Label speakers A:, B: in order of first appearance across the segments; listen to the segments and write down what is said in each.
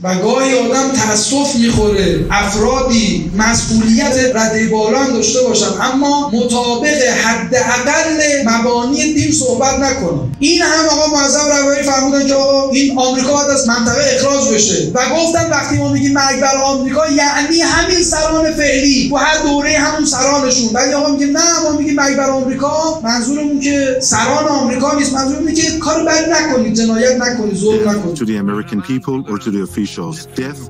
A: و گاهی آدم تأسف میخوره افرادی مسئولیت رده بالا هم داشته باشن اما مطابق حداقل مبانی دین صحبت نکنه. این هم آقا معظم رهبری فرمودن که آقا این آمریکا باید از منطقه اخراج بشه و گفتن وقتی ما میگیم مرگ بر آمریکا یعنی همین سران فعلی و هر دوره همون سرانشون. ولی آقا میگیم نه، ما میگیم مرگ بر آمریکا منظورمون که سران آمریکا نیست، منظورمون اینه که کارو بد نکنید، جنایت نکنید، ظلم نکنید.
B: To the American people or to the officials, death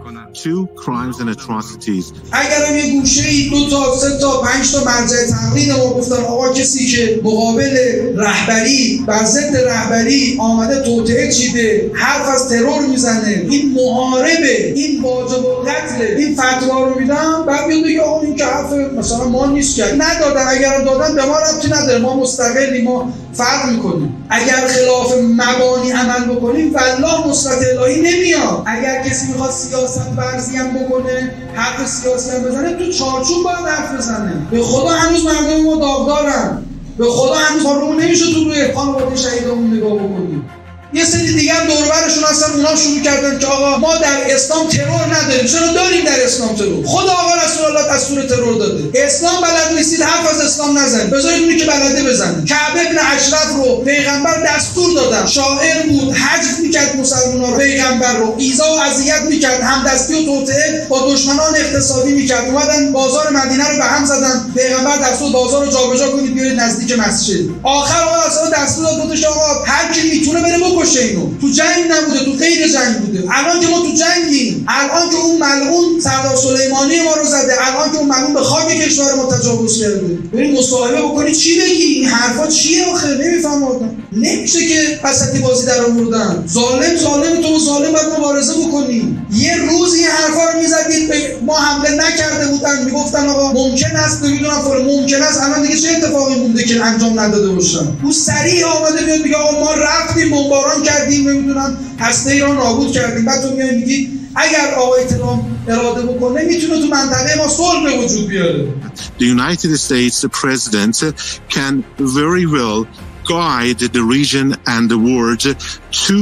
B: to crimes and atrocities.
A: اگر یه گوشه‌ای 2 تا 3 تا 5 تا مرجع تقلید ما گفتن آقا کسی که مقابل رهبری بر ضد رهبری آمده توطئه چیده، حرف از ترور میزنه، این محاربه، این واجب القتل، این فتوا رو میدن، بعد میاد بگه آقا این که حرف مثلا ما نیست که ندادن. اگر دادن به ما ربطی نداره، ما مستقلی، ما فرق میکنیم. اگر خلاف مبانی عمل بکنیم والله نصرت الهی نمیاد. اگر کسی میخواد سیاست ورزی هم بکنه، حرف سیاسی هم بزنه، تو چارچوب باید حرف بزنه. به خدا هنوز مردم ما داغدارن، به خدا هنوز کارمون نمیشه تو روی خانواده شهیدامون نگاه بکنیم. یه سری دیگه هم دور و برشون هستن، اونا شروع کردن که آقا ما در اسلام ترور نداریم. چرا داریم در اسلام ترور؟ خدا آقا رسول الله دستور ترور داده. اسلام بلد نیستید حرف از اسلام نزنید، بذارید اونی که بلده بزنه. کعب ابن اشرف رو پیغمبر دستور دادن، شاعر بود، حجف میکرد مسلمان‌ها رو، پیغمبر رو ایذا و اذیت میکرد، همدستی و توطئه با دشمنان اقتصادی میکرد. اومدن بازار مدینه رو به هم زدن، پیغمبر دستور بازار رو جابجا کنید بیارید نزدیک مسجد. آخر آقا اصلا دستور داد گفتش آقا هر کی میتونه بره بکشه اینو. تو جنگ نبوده، تو غیر جنگ بوده. الان که ما تو جنگیم، الان که اون ملعون سردار سلیمانی ما رو زده، الان که اون ملعون به خاک کشور ما تجاوز کرده، برید مصاحبه بکنید چی بگی؟ این حرفا چیه آخه؟ نمیفهمم آدم. نمیشه که وسطی بازی در آوردن. ظالم تو ظالم باید مبارزه بکنی. یه روز این حرفا رو میزدید، ما حمله نکرده بودن، میگفتن آقا ممکن است، نمیدونم ممکن است. الان دیگه چه اتفاقی مونده که انجام نداده باشن؟ اون سریع آمده میاد میگه آقا ما رفتیم بمباران کردیم، نمیدونم هسته ایران نابود کردیم. بعد تو میای میگی اگر آقای ترامپ اراده بکنه میتونه تو منطقه ما صلح به وجود بیاره.
B: The United States president can very well guide the region and the world to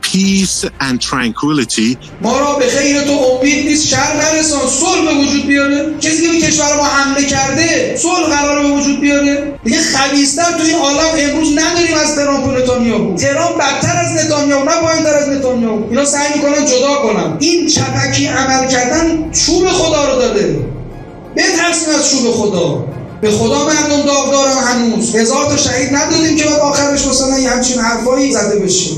B: peace and tranquility.
A: ما را به خیر تو امید نیست، شر نرسان، صلح به وجود بیاره. کسی که به کشور ما حمله کرده صلح قراره به وجود بیاره. دیگه خبیث‌تر تو این عالم امروز نداریم از ترامپ و نتانیاهو. ترامپ بدتر از نتانیاهو، نه پایین‌تر از نتانیاهو. اینا سعی میکنن جدا کنن. این چپکی عمل کردن چوب خدا رو داده. بترسیم از چوب خدا. به خدا مردم داغدارن، هنوز 1000 تا شهید ندادیم که بعد آخرش مثلا یه همچین حرفایی زده بشه.